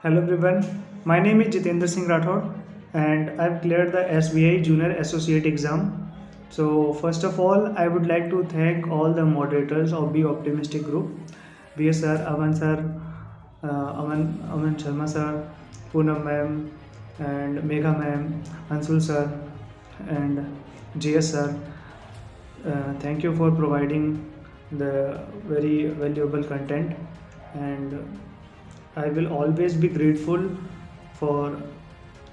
Hello everyone, my name is Jitendra Singh Rathod and I've cleared the SBI Junior Associate exam. So first of all, I would like to thank all the moderators of Be Optimistic Group, BS sir, Aman Sharma sir, Poonam ma'am and Megha ma'am, Ansul sir and JS sir. Thank you for providing the very valuable content, and I will always be grateful for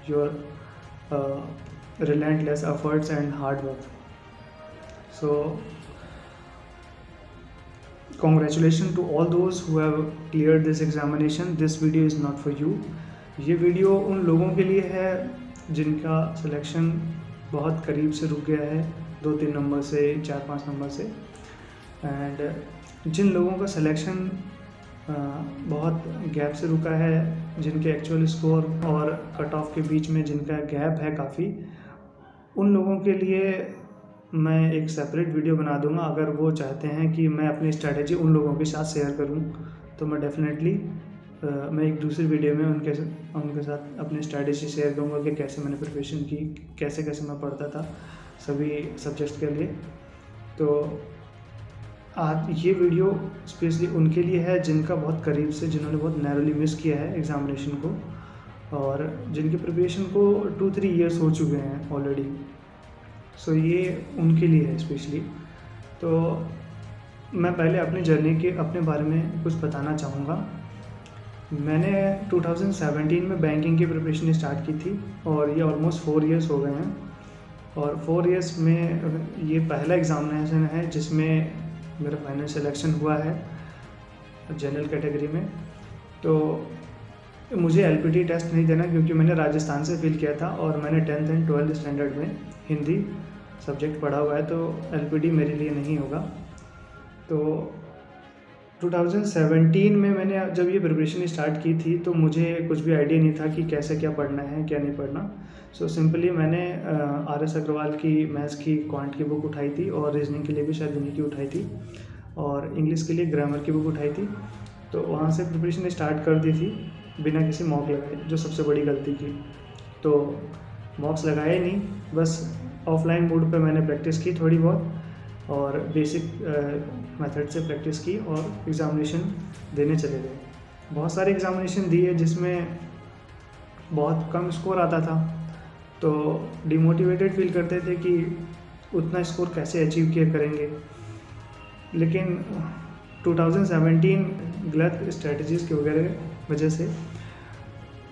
your uh, relentless efforts and hard work. So, congratulations to all those who have cleared this examination. This video is not for you. ये video उन लोगों के लिए है जिनका selection बहुत करीब से रुक गया है, 2-3 नंबर से, 4-5 नंबर से, एंड जिन लोगों का सिलेक्शन बहुत गैप से रुका है, जिनके एक्चुअल स्कोर और कट ऑफ के बीच में जिनका गैप है काफ़ी, उन लोगों के लिए मैं एक सेपरेट वीडियो बना दूंगा। अगर वो चाहते हैं कि मैं अपनी स्ट्रैटेजी उन लोगों के साथ शेयर करूं, तो मैं डेफिनेटली मैं एक दूसरी वीडियो में उनके साथ अपनी स्ट्रैटेजी शेयर करूंगा कि कैसे मैंने प्रिपरेशन की, कैसे कैसे मैं पढ़ता था सभी सब्जेक्ट्स के लिए। तो आज ये वीडियो स्पेशली उनके लिए है जिनका बहुत करीब से, जिन्होंने बहुत नैरोली मिस किया है एग्ज़ामिनेशन को, और जिनकी प्रिपरेशन को 2-3 ईयर्स हो चुके हैं ऑलरेडी। सो ये उनके लिए है स्पेशली। तो मैं पहले अपनी जर्नी के अपने बारे में कुछ बताना चाहूँगा। मैंने 2017 में बैंकिंग की प्रिपरेशन स्टार्ट की थी और ये ऑलमोस्ट 4 ईयर्स हो गए हैं, और 4 ईयर्स में ये पहला एग्ज़ामिनेशन है जिसमें मेरा फाइनल सिलेक्शन हुआ है जनरल कैटेगरी में। तो मुझे एलपीटी टेस्ट नहीं देना क्योंकि मैंने राजस्थान से फिल किया था और मैंने 10th एंड 12th स्टैंडर्ड में हिंदी सब्जेक्ट पढ़ा हुआ है, तो एलपीटी मेरे लिए नहीं होगा। तो 2017 में मैंने जब ये प्रिपरेशन स्टार्ट की थी तो मुझे कुछ भी आइडिया नहीं था कि कैसे क्या पढ़ना है, क्या नहीं पढ़ना। सो सिंपली मैंने RS अग्रवाल की मैथ्स की क्वांट की बुक उठाई थी, और रीजनिंग के लिए भी शायद उन्हीं की उठाई थी, और इंग्लिश के लिए ग्रामर की बुक उठाई थी। तो वहाँ से प्रिपरेशन स्टार्ट कर दी थी बिना किसी मॉक लगाए, जो सबसे बड़ी गलती की। तो मॉक्स लगाए नहीं, बस ऑफलाइन मोड पे मैंने प्रैक्टिस की थोड़ी बहुत, और बेसिक मेथड से प्रैक्टिस की और एग्ज़ामिनेशन देने चले गए। बहुत सारे एग्ज़ामिनेशन दिए जिसमें बहुत कम स्कोर आता था, तो डिमोटिवेटेड फील करते थे कि उतना स्कोर कैसे अचीव किया करेंगे। लेकिन 2017 गलत स्ट्रेटजीज़ की वजह से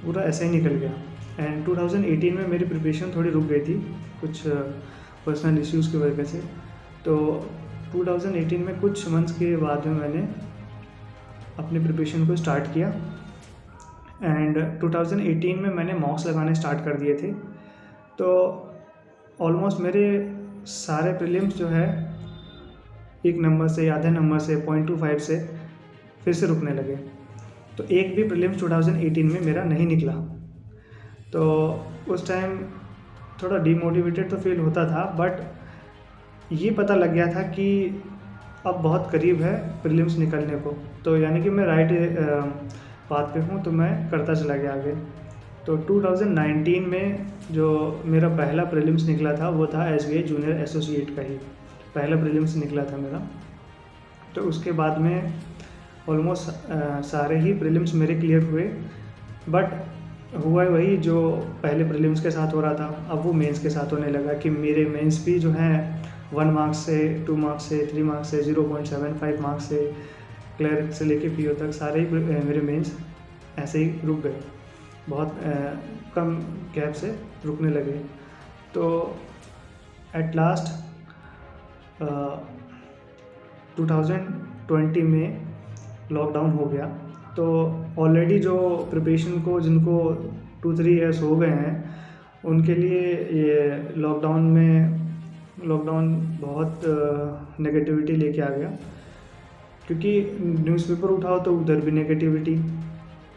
पूरा ऐसा ही निकल गया, एंड 2018 में मेरी प्रिपरेशन थोड़ी रुक गई थी कुछ पर्सनल इश्यूज़ की वजह से। तो 2018 में कुछ मंथ्स के बाद में मैंने अपनी प्रिपरेशन को स्टार्ट किया, एंड 2018 में मैंने मॉक्स लगाने स्टार्ट कर दिए थे। तो ऑलमोस्ट मेरे सारे प्रीलिम्स जो है 1 नंबर से, आधे नंबर से, 0.25 से फिर से रुकने लगे। तो एक भी प्रीलिम्स 2018 में मेरा नहीं निकला। तो उस टाइम थोड़ा डिमोटिवेटेड तो फील होता था, बट ये पता लग गया था कि अब बहुत करीब है प्रीलिम्स निकलने को, तो यानी कि मैं राइट पाथ पे हूँ, तो मैं करता चला गया आगे। तो 2019 में जो मेरा पहला प्रीलिम्स निकला था वो था SBI जूनियर एसोसिएट का ही पहला प्रीलिम्स निकला था मेरा। तो उसके बाद में ऑलमोस्ट सारे ही प्रीलिम्स मेरे क्लियर हुए, बट हुआ वही जो पहले प्रीलिम्स के साथ हो रहा था, अब वो मेंस के साथ होने लगा कि मेरे मेंस भी जो हैं 1 मार्क्स से, 2 मार्क्स से, 3 मार्क्स से, 0.75 मार्क्स से, क्लर्क से लेके PO तक सारे ही मेरे मेंस ऐसे ही रुक गए, बहुत कम गैप से रुकने लगे। तो एट लास्ट 2020 में लॉकडाउन हो गया। तो ऑलरेडी जो प्रिपरेशन को जिनको 2-3 ईयर्स हो गए हैं, उनके लिए ये लॉकडाउन बहुत नेगेटिविटी लेके आ गया, क्योंकि न्यूज़पेपर उठाओ तो उधर भी नेगेटिविटी,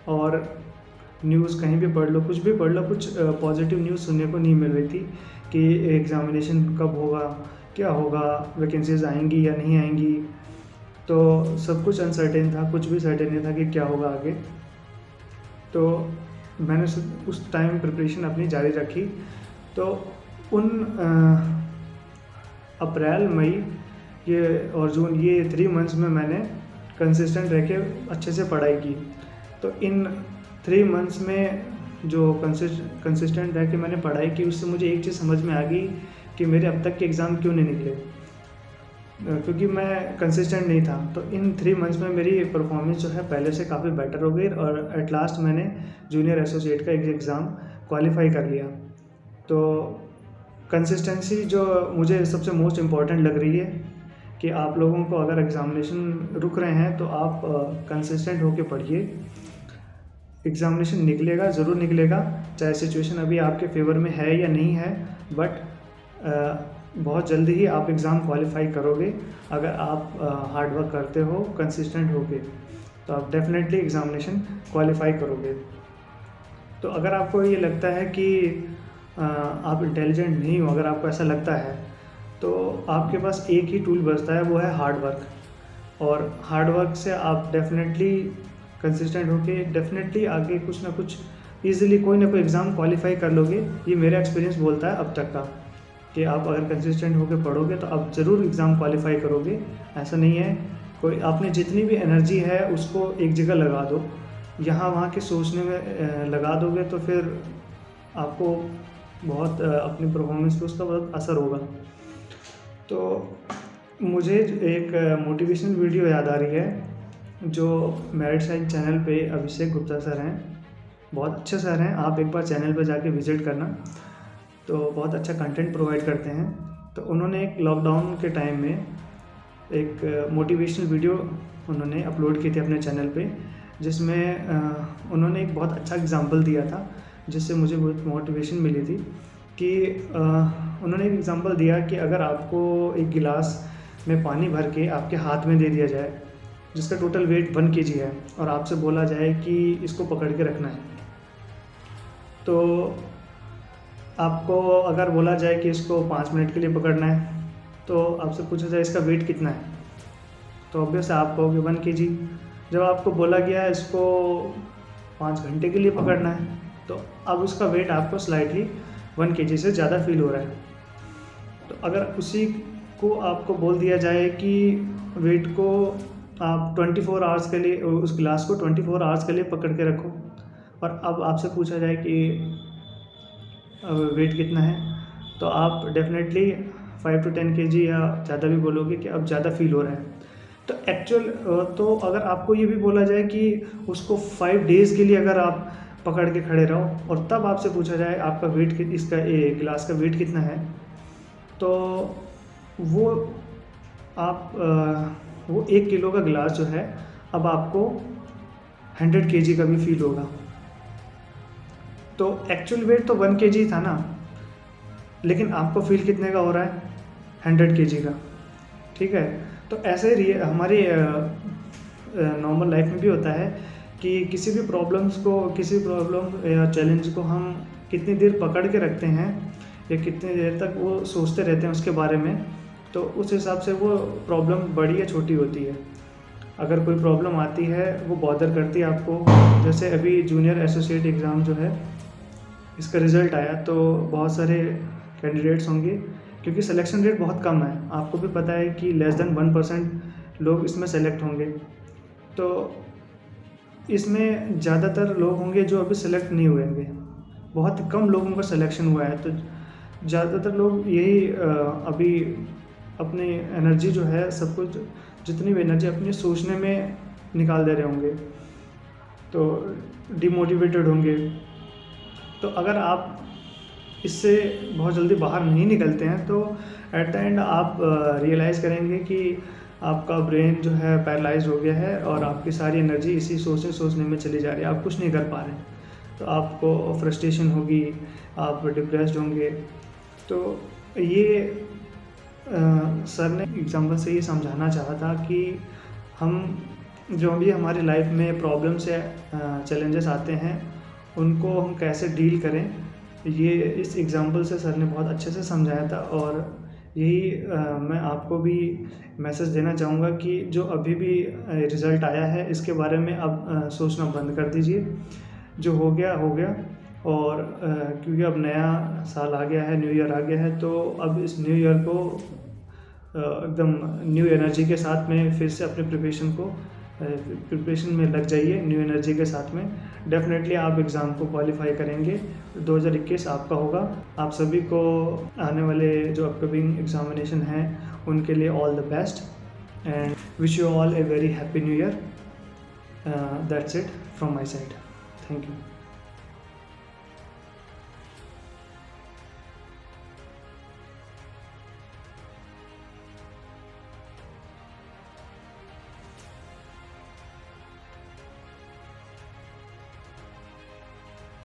और न्यूज़ कहीं भी पढ़ लो, कुछ भी पढ़ लो, कुछ पॉजिटिव न्यूज़ सुनने को नहीं मिल रही थी कि एग्ज़ामिनेशन कब होगा, क्या होगा, वैकेंसीज आएंगी या नहीं आएंगी। तो सब कुछ अनसर्टेन था, कुछ भी सर्टेन नहीं था कि क्या होगा आगे। तो मैंने उस टाइम प्रिपरेशन अपनी जारी रखी। तो उन अप्रैल, मई ये और जून, ये 3 मंथ्स में मैंने कंसिस्टेंट रह के अच्छे से पढ़ाई की। तो इन 3 मंथ्स में जो कंसिस्टेंट रह के मैंने पढ़ाई की, उससे मुझे एक चीज़ समझ में आ गई कि मेरे अब तक के एग्ज़ाम क्यों नहीं निकले, क्योंकि मैं कंसिस्टेंट नहीं था। तो इन 3 मंथ्स में मेरी परफॉर्मेंस जो है पहले से काफ़ी बेटर हो गई और एट लास्ट मैंने जूनियर एसोसिएट का एग्ज़ाम क्वालिफाई कर लिया। तो कंसिस्टेंसी जो मुझे सबसे मोस्ट इम्पॉर्टेंट लग रही है कि आप लोगों को अगर एग्ज़ामिनेशन रुक रहे हैं तो आप कंसिस्टेंट होके पढ़िए। एग्ज़ामिनेशन निकलेगा, ज़रूर निकलेगा, चाहे सिचुएशन अभी आपके फेवर में है या नहीं है, बट बहुत जल्दी ही आप एग्ज़ाम क्वालिफाई करोगे अगर आप हार्ड वर्क करते हो, कंसिस्टेंट होके, तो आप डेफिनेटली एग्ज़ामिनेशन क्वालिफाई करोगे। तो अगर आपको ये लगता है कि आप इंटेलिजेंट नहीं हो, अगर आपको ऐसा लगता है, तो आपके पास एक ही टूल बचता है, वो है हार्ड वर्क। और हार्ड वर्क से आप डेफिनेटली कंसिस्टेंट होके डेफिनेटली आगे कुछ ना कुछ ईज़िली कोई ना कोई एग्ज़ाम क्वालिफाई कर लोगे। ये मेरा एक्सपीरियंस बोलता है अब तक का, कि आप अगर कंसिस्टेंट होकर पढ़ोगे तो आप ज़रूर एग्ज़ाम क्वालिफाई करोगे। ऐसा नहीं है, कोई आपने जितनी भी एनर्जी है उसको एक जगह लगा दो, यहाँ वहाँ के सोचने में लगा दोगे तो फिर आपको बहुत अपनी परफॉर्मेंस पे उसका बहुत असर होगा। तो मुझे एक मोटिवेशनल वीडियो याद आ रही है, जो मेरिट साइंस चैनल पे अभिषेक गुप्ता सर हैं, बहुत अच्छे सर हैं, आप एक बार चैनल पे जाके विज़िट करना, तो बहुत अच्छा कंटेंट प्रोवाइड करते हैं। तो उन्होंने एक लॉकडाउन के टाइम में एक मोटिवेशनल वीडियो उन्होंने अपलोड की थी अपने चैनल पे, जिसमें उन्होंने एक बहुत अच्छा एग्जांपल दिया था, जिससे मुझे बहुत मोटिवेशन मिली थी। कि उन्होंने एक एग्जांपल दिया कि अगर आपको एक गिलास में पानी भर के आपके हाथ में दे दिया जाए, जिसका टोटल वेट 1 kg है, और आपसे बोला जाए कि इसको पकड़ के रखना है, तो आपको अगर बोला जाए कि इसको 5 मिनट के लिए पकड़ना है, तो आपसे पूछा जाए इसका वेट कितना है, तो ऑब्वियस आप कहोगे 1 kg। जब आपको बोला गया इसको 5 घंटे के लिए पकड़ना है, तो अब उसका वेट आपको स्लाइटली 1 kg से ज़्यादा फील हो रहा है। तो अगर उसी को आपको बोल दिया जाए कि वेट को आप 24 आवर्स के लिए, उस गिलास को 24 आवर्स के लिए पकड़ के रखो, और अब आपसे पूछा जाए कि वेट कितना है, तो आप डेफिनेटली 5 to 10 kg या ज़्यादा भी बोलोगे कि अब ज़्यादा फील हो रहा है। तो तो अगर आपको ये भी बोला जाए कि उसको 5 डेज़ के लिए अगर आप पकड़ के खड़े रहो, और तब आपसे पूछा जाए आपका वेट इसका गिलास का वेट कितना है, तो वो वो 1 किलो का गिलास जो है, अब आपको 100 kg का भी फील होगा। तो एक्चुअल वेट तो 1 kg था ना, लेकिन आपको फील कितने का हो रहा है, 100 kg का। ठीक है, तो ऐसे ही हमारी नॉर्मल लाइफ में भी होता है कि किसी भी प्रॉब्लम या चैलेंज को हम कितनी देर पकड़ के रखते हैं, या कितनी देर तक वो सोचते रहते हैं उसके बारे में, तो उस हिसाब से वो प्रॉब्लम बड़ी या छोटी होती है। अगर कोई प्रॉब्लम आती है, वो बॉदर करती है आपको, जैसे अभी जूनियर एसोसिएट एग्ज़ाम जो है, इसका रिज़ल्ट आया, तो बहुत सारे कैंडिडेट्स होंगे, क्योंकि सिलेक्शन रेट बहुत कम है, आपको भी पता है कि लेस देन 1% लोग इसमें सेलेक्ट होंगे। तो इसमें ज़्यादातर लोग होंगे जो अभी सेलेक्ट नहीं हुए होंगे, बहुत कम लोगों का सिलेक्शन हुआ है। तो ज़्यादातर लोग यही अभी अपनी एनर्जी जो है, सब कुछ जितनी भी एनर्जी अपनी सोचने में निकाल दे रहे होंगे, तो डिमोटिवेटेड होंगे। तो अगर आप इससे बहुत जल्दी बाहर नहीं निकलते हैं, तो एट द एंड आप रियलाइज़ करेंगे कि आपका ब्रेन जो है पैरालाइज हो गया है, और आपकी सारी एनर्जी इसी सोचने में चली जा रही है, आप कुछ नहीं कर पा रहे। तो आपको फ्रस्ट्रेशन होगी, आप डिप्रेस्ड होंगे। तो ये सर ने एग्जाम्पल से ये समझाना चाहा था कि हम जो भी हमारी लाइफ में प्रॉब्लम्स या चैलेंजेस आते हैं, उनको हम कैसे डील करें, ये इस एग्ज़ाम्पल से सर ने बहुत अच्छे से समझाया था। और यही मैं आपको भी मैसेज देना चाहूँगा कि जो अभी भी रिज़ल्ट आया है, इसके बारे में अब सोचना बंद कर दीजिए। जो हो गया हो गया। और क्योंकि अब नया साल आ गया है, न्यू ईयर आ गया है, तो अब इस न्यू ईयर को एकदम न्यू एनर्जी के साथ में फिर से अपने प्रिपरेशन में लग जाइए न्यू एनर्जी के साथ में। डेफिनेटली आप एग्ज़ाम को क्वालिफाई करेंगे। 2021 आपका होगा। आप सभी को आने वाले जो अपकमिंग एग्जामिनेशन हैं उनके लिए all the best and wish you all a very happy new year. That's it from my side. Thank you.